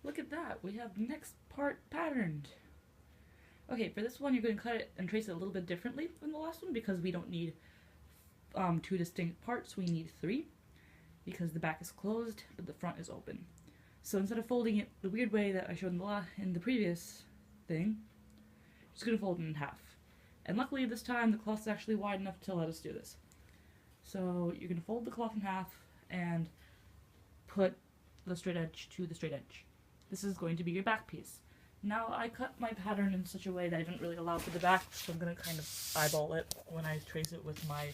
Look at that, we have the next part patterned. Okay, for this one you're going to cut it and trace it a little bit differently than the last one because we don't need two distinct parts, we need three, because the back is closed but the front is open. So instead of folding it the weird way that I showed in the previous thing, I'm just going to fold it in half. And luckily this time the cloth is actually wide enough to let us do this. So you're going to fold the cloth in half and put the straight edge to the straight edge. This is going to be your back piece. Now I cut my pattern in such a way that I didn't really allow for the back, so I'm going to kind of eyeball it when I trace it with my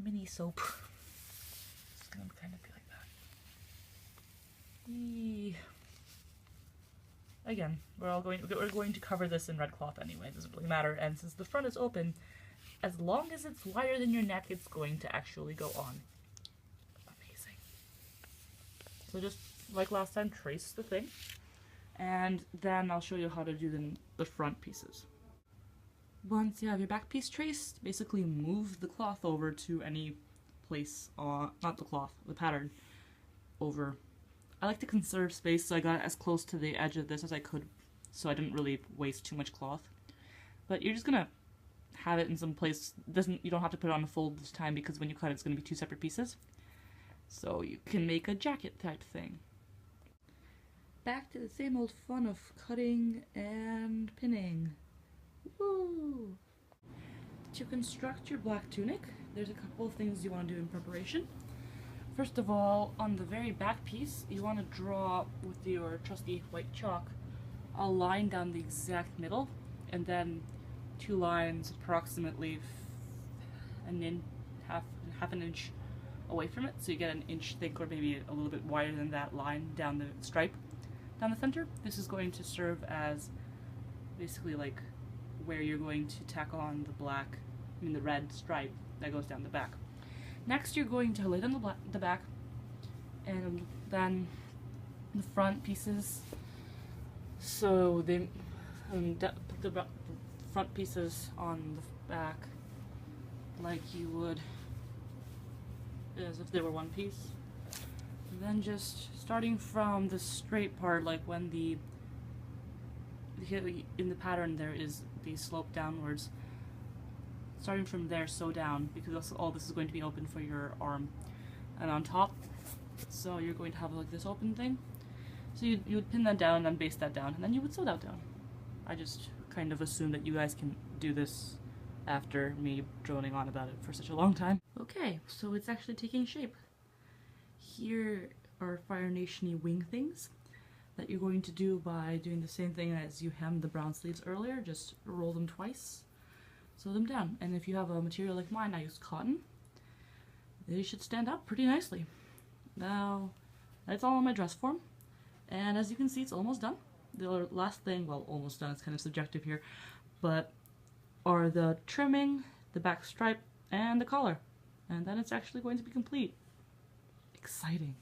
mini soap. It's going to kind of be like that. Eee. Again, we're going to cover this in red cloth anyway, it doesn't really matter, and since the front is open, as long as it's wider than your neck, it's going to actually go on. Amazing. So just like last time, trace the thing, and then I'll show you how to do the front pieces. Once you have your back piece traced, basically move the cloth over to any place on, not the cloth, the pattern, over. I like to conserve space, so I got as close to the edge of this as I could, so I didn't really waste too much cloth. But you're just gonna have it in some place. You don't have to put it on a fold this time because when you cut it, it's gonna be two separate pieces. So you can make a jacket type thing. Back to the same old fun of cutting and pinning. Woo! To construct your black tunic, there's a couple of things you want to do in preparation. First of all, on the very back piece, you want to draw with your trusty white chalk a line down the exact middle, and then two lines approximately half an inch away from it, so you get an inch thick or maybe a little bit wider than that line down the stripe down the center. This is going to serve as basically like where you're going to tack on the red stripe that goes down the back. Next, you're going to lay down the back, and then the front pieces. So they put the front pieces on the back like you would as if they were one piece. And then just starting from the straight part, like when in the pattern there is the slope downwards. Starting from there, sew down, because all this is going to be open for your arm. And on top, so you're going to have like this open thing. So you would pin that down and then baste that down, and then you would sew that down. I just kind of assume that you guys can do this after me droning on about it for such a long time. Okay, so it's actually taking shape. Here are Fire Nation-y wing things that you're going to do by doing the same thing as you hemmed the brown sleeves earlier, just roll them twice. Sew them down, and if you have a material like mine, I used cotton, they should stand up pretty nicely. Now, that's all on my dress form, and as you can see, it's almost done. The last thing, well, almost done, it's kind of subjective here, but are the trimming, the back stripe, and the collar, and then it's actually going to be complete. Exciting.